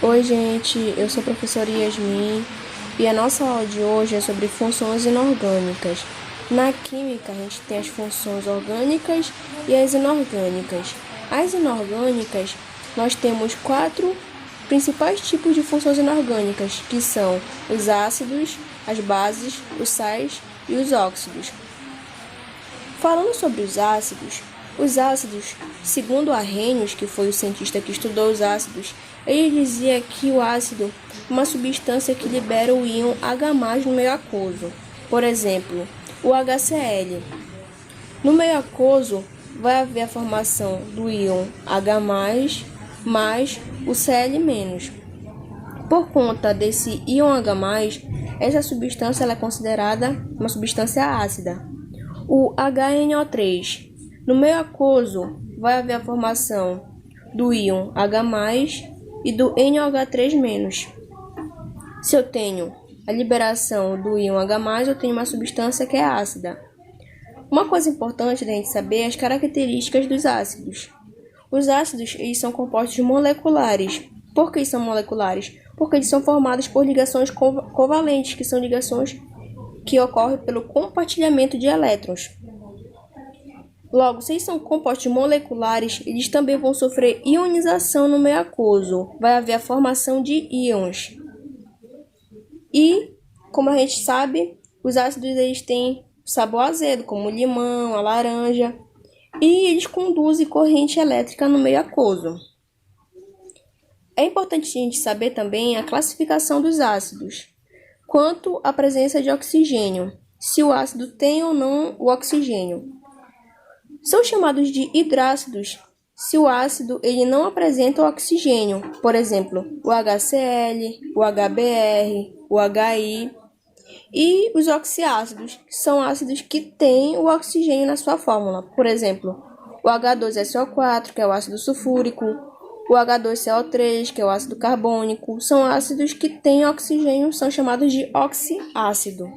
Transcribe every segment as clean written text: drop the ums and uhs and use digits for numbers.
Oi, gente, eu sou a professora Yasmin e a nossa aula de hoje é sobre funções inorgânicas. Na química, a gente tem as funções orgânicas e as inorgânicas. As inorgânicas, nós temos 4 principais tipos de funções inorgânicas, que são os ácidos, as bases, os sais e os óxidos. Falando sobre os ácidos, segundo Arrhenius, que foi o cientista que estudou os ácidos, ele dizia que o ácido é uma substância que libera o íon H+ no meio aquoso. Por exemplo, o HCl. No meio aquoso, vai haver a formação do íon H+, mais o Cl-. Por conta desse íon H+, essa substância ela é considerada uma substância ácida. O HNO3. No meio aquoso, vai haver a formação do íon H+, e do NOH3-. Se eu tenho a liberação do íon H+, eu tenho uma substância que é ácida. Uma coisa importante da gente saber é as características dos ácidos. Os ácidos eles são compostos moleculares. Por que são moleculares? Porque eles são formados por ligações covalentes, que são ligações que ocorrem pelo compartilhamento de elétrons. Logo, se eles são compostos moleculares, eles também vão sofrer ionização no meio aquoso. Vai haver a formação de íons. E, como a gente sabe, os ácidos eles têm sabor azedo, como o limão, a laranja. E eles conduzem corrente elétrica no meio aquoso. É importante a gente saber também a classificação dos ácidos. Quanto à presença de oxigênio, se o ácido tem ou não o oxigênio. São chamados de hidrácidos se o ácido ele não apresenta o oxigênio, por exemplo, o HCl, o HBr, o HI. E os oxiácidos, que são ácidos que têm o oxigênio na sua fórmula, por exemplo, o H2SO4, que é o ácido sulfúrico, o H2CO3, que é o ácido carbônico, são ácidos que têm oxigênio, são chamados de oxiácido.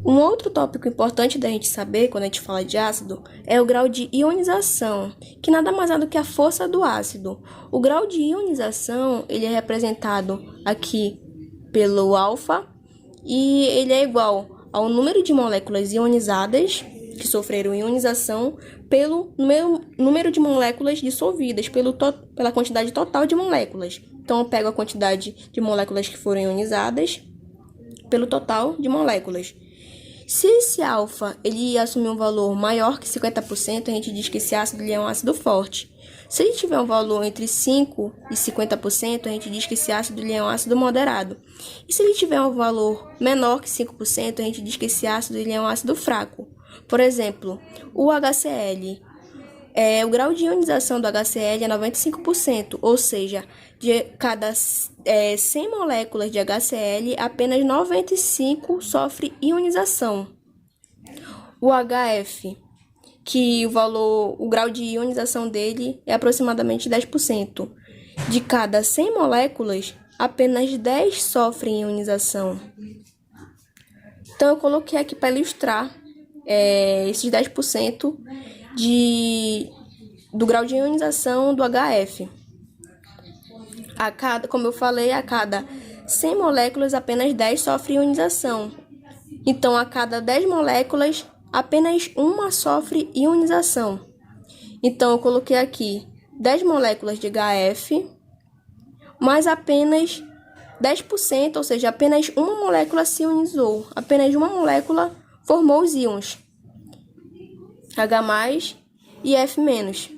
Um outro tópico importante da gente saber quando a gente fala de ácido é o grau de ionização, que nada mais é do que a força do ácido. O grau de ionização ele é representado aqui pelo alfa e ele é igual ao número de moléculas ionizadas que sofreram ionização pelo número de moléculas dissolvidas, pela quantidade total de moléculas. Então, eu pego a quantidade de moléculas que foram ionizadas pelo total de moléculas. Se esse alfa ele assumir um valor maior que 50%, a gente diz que esse ácido ele é um ácido forte. Se ele tiver um valor entre 5% e 50%, a gente diz que esse ácido ele é um ácido moderado. E se ele tiver um valor menor que 5%, a gente diz que esse ácido ele é um ácido fraco. Por exemplo, o HCl. O grau de ionização do HCl é 95%, ou seja, de cada 100 moléculas de HCl, apenas 95 sofre ionização. O HF, que o grau de ionização dele é aproximadamente 10%. De cada 100 moléculas, apenas 10 sofrem ionização. Então, eu coloquei aqui para ilustrar esses 10% do grau de ionização do HF. Como eu falei, a cada 100 moléculas, apenas 10 sofrem ionização. Então, a cada 10 moléculas, apenas uma sofre ionização. Então, eu coloquei aqui 10 moléculas de HF, mas apenas 10%, ou seja, apenas uma molécula se ionizou. Apenas uma molécula formou os íons H+ e F-.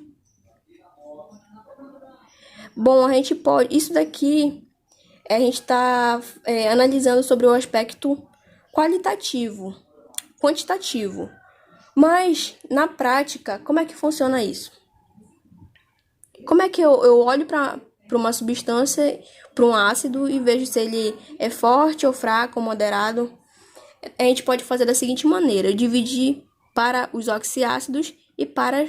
Bom, a gente pode... Isso daqui, a gente está analisando sobre o aspecto quantitativo. Mas, na prática, como é que funciona isso? Como é que eu olho para uma substância, para um ácido, e vejo se ele é forte ou fraco ou moderado? A gente pode fazer da seguinte maneira: eu dividir para os oxiácidos e para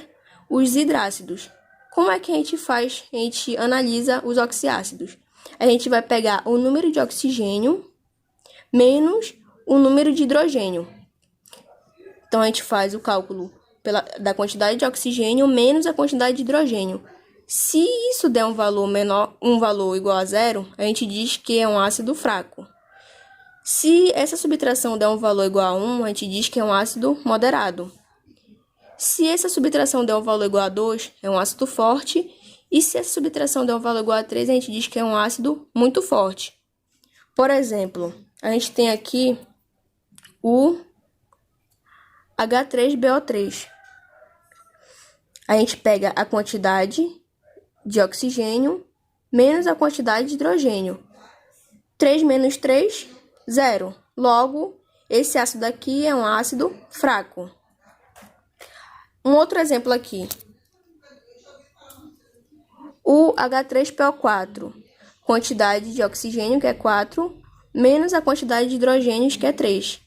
os hidrácidos. Como é que a gente faz? A gente analisa os oxiácidos. A gente vai pegar o número de oxigênio menos o número de hidrogênio. Então, a gente faz o cálculo da quantidade de oxigênio menos a quantidade de hidrogênio. Se isso der um valor menor, um valor igual a zero, a gente diz que é um ácido fraco. Se essa subtração der um valor igual a 1, a gente diz que é um ácido moderado. Se essa subtração der um valor igual a 2, é um ácido forte. E se essa subtração der um valor igual a 3, a gente diz que é um ácido muito forte. Por exemplo, a gente tem aqui o H3BO3. A gente pega a quantidade de oxigênio menos a quantidade de hidrogênio. 3 menos 3, 0. Logo, esse ácido aqui é um ácido fraco. Um outro exemplo aqui. O H3PO4. Quantidade de oxigênio, que é 4, menos a quantidade de hidrogênios, que é 3.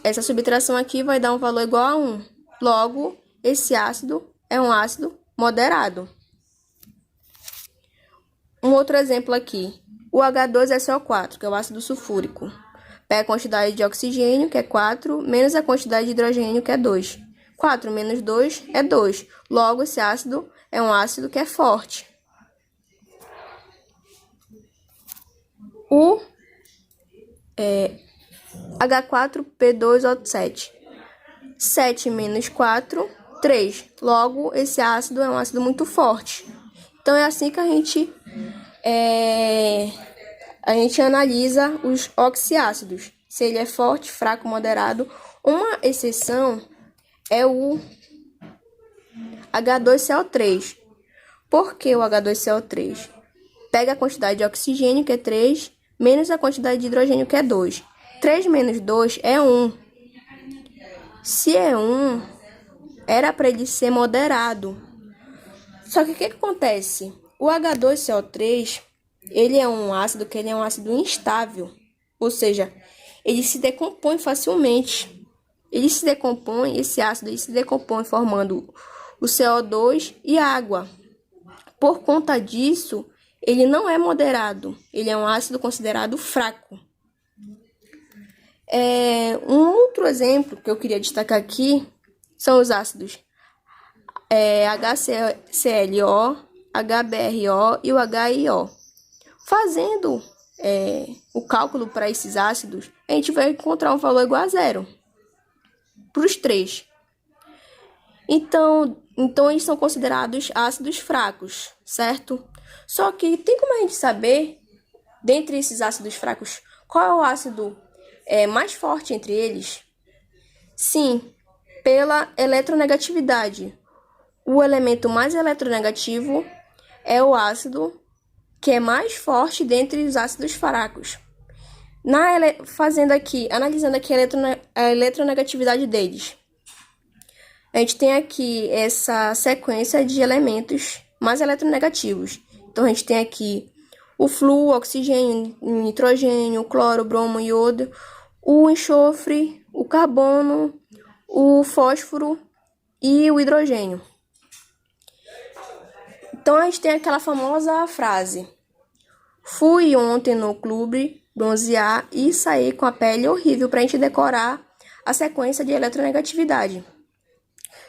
Essa subtração aqui vai dar um valor igual a 1. Logo, esse ácido é um ácido moderado. Um outro exemplo aqui. O H2SO4, que é o ácido sulfúrico. Pega a quantidade de oxigênio, que é 4, menos a quantidade de hidrogênio, que é 2. 4 menos 2 é 2. Logo, esse ácido é um ácido que é forte. O H4P2O7. 7 menos 4, 3. Logo, esse ácido é um ácido muito forte. Então, é assim que a gente analisa os oxiácidos. Se ele é forte, fraco, moderado. Uma exceção é o H2CO3. Por que o H2CO3? Pega a quantidade de oxigênio, que é 3, menos a quantidade de hidrogênio, que é 2. 3 menos 2 é 1. Se é 1, era para ele ser moderado. Só que o que acontece? O H2CO3, ele é um ácido que ele é um ácido instável. Ou seja, ele se decompõe facilmente. Esse ácido se decompõe formando o CO2 e a água. Por conta disso, ele não é moderado. Ele é um ácido considerado fraco. Um outro exemplo que eu queria destacar aqui são os ácidos HClO, HBrO e o HIO. Fazendo o cálculo para esses ácidos, a gente vai encontrar um valor igual a zero para os três. Então, eles são considerados ácidos fracos, certo? Só que tem como a gente saber, dentre esses ácidos fracos, qual é o ácido mais forte entre eles? Sim, pela eletronegatividade. O elemento mais eletronegativo é o ácido que é mais forte dentre os ácidos fracos. Analisando aqui a eletronegatividade deles. A gente tem aqui essa sequência de elementos mais eletronegativos. Então, a gente tem aqui o flúor, o oxigênio, o nitrogênio, o cloro, o bromo, o iodo, o enxofre, o carbono, o fósforo e o hidrogênio. Então, a gente tem aquela famosa frase: fui ontem no clube bronzear e saí com a pele horrível, para a gente decorar a sequência de eletronegatividade.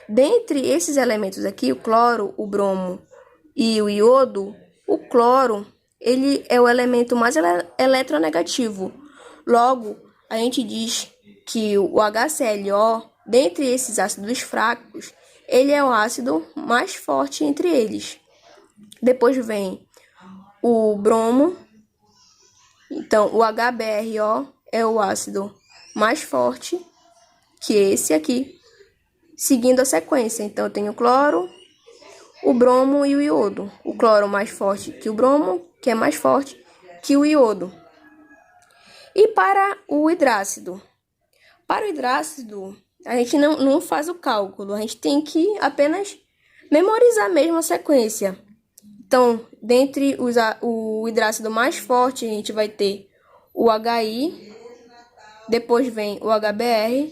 Dentre esses elementos aqui, o cloro, o bromo e o iodo, o cloro, ele é o elemento mais eletronegativo. Logo, a gente diz que o HClO, dentre esses ácidos fracos, ele é o ácido mais forte entre eles. Depois vem o bromo. Então, o HBrO é o ácido mais forte que esse aqui, seguindo a sequência. Então, eu tenho o cloro, o bromo e o iodo. O cloro mais forte que o bromo, que é mais forte que o iodo. E para o hidrácido? Para o hidrácido, a gente não faz o cálculo. A gente tem que apenas memorizar mesmo a sequência. Então, dentre o hidrácido mais forte, a gente vai ter o HI, depois vem o HBr,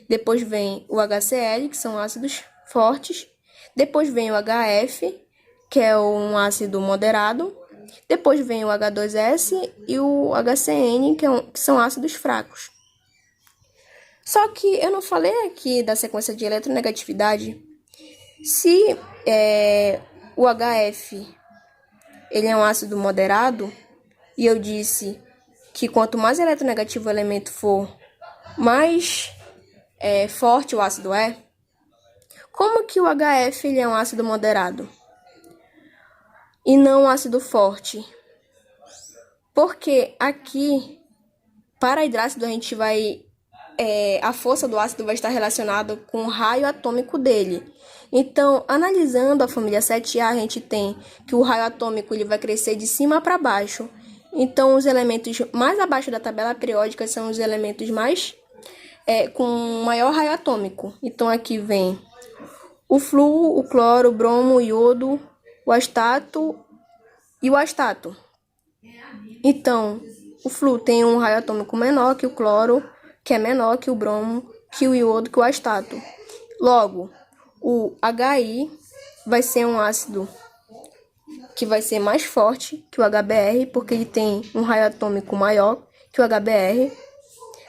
depois vem o HCl, que são ácidos fortes, depois vem o HF, que é um ácido moderado, depois vem o H2S e o HCN, que são ácidos fracos. Só que eu não falei aqui da sequência de eletronegatividade. Se o HF, ele é um ácido moderado, e eu disse que quanto mais eletronegativo o elemento for, mais forte o ácido é. Como que o HF ele é um ácido moderado e não um ácido forte? Porque aqui, para hidrácido, a gente vai... a força do ácido vai estar relacionada com o raio atômico dele. Então, analisando a família 7A, a gente tem que o raio atômico ele vai crescer de cima para baixo. Então, os elementos mais abaixo da tabela periódica são os elementos com maior raio atômico. Então, aqui vem o flúor, o cloro, o bromo, o iodo, o astato e o astato. Então, o flúor tem um raio atômico menor que o cloro, que é menor que o bromo, que o iodo, que o astato. Logo, o HI vai ser um ácido que vai ser mais forte que o HBr, porque ele tem um raio atômico maior que o HBr.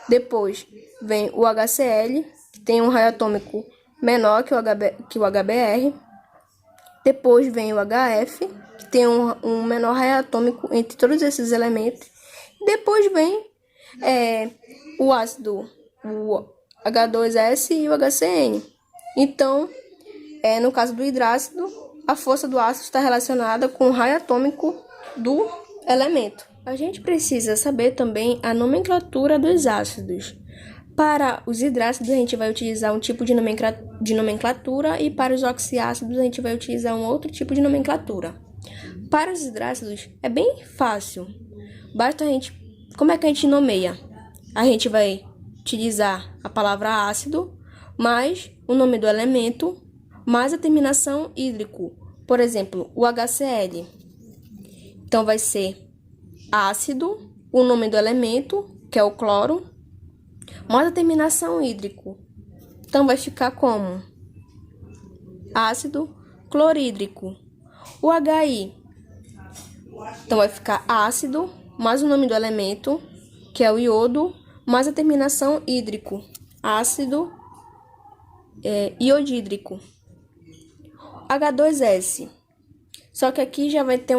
Depois vem o HCl, que tem um raio atômico menor que o HBr. Depois vem o HF, que tem um menor raio atômico entre todos esses elementos. Depois vem o ácido, o H2S e o HCN. Então, no caso do hidrácido, a força do ácido está relacionada com o raio atômico do elemento. A gente precisa saber também a nomenclatura dos ácidos. Para os hidrácidos, a gente vai utilizar um tipo de nomenclatura e para os oxiácidos, a gente vai utilizar um outro tipo de nomenclatura. Para os hidrácidos, é bem fácil. Basta como é que a gente nomeia? A gente vai utilizar a palavra ácido, mais o nome do elemento, mais a terminação hídrico. Por exemplo, o HCl. Então, vai ser ácido, o nome do elemento, que é o cloro, mais a terminação hídrico. Então, vai ficar como ácido clorídrico. O HI. Então, vai ficar ácido, mais o nome do elemento, que é o iodo, mais a terminação hídrico. Ácido iodídrico. H2S. Só que aqui já vai ter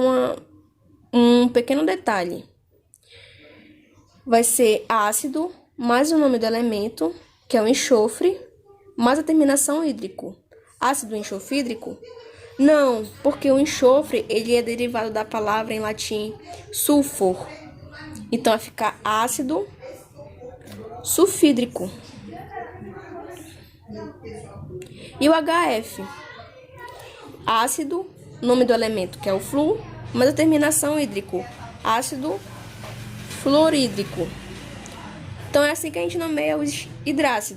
um pequeno detalhe. Vai ser ácido, mais o nome do elemento, que é o enxofre, mais a terminação hídrico. Ácido enxofídrico? Não, porque o enxofre ele é derivado da palavra em latim sulfur. Então, vai ficar ácido sulfídrico. E o HF? Ácido, nome do elemento, que é o flúor, mas a terminação hídrico, ácido fluorídrico. Então, é assim que a gente nomeia os hidrácidos.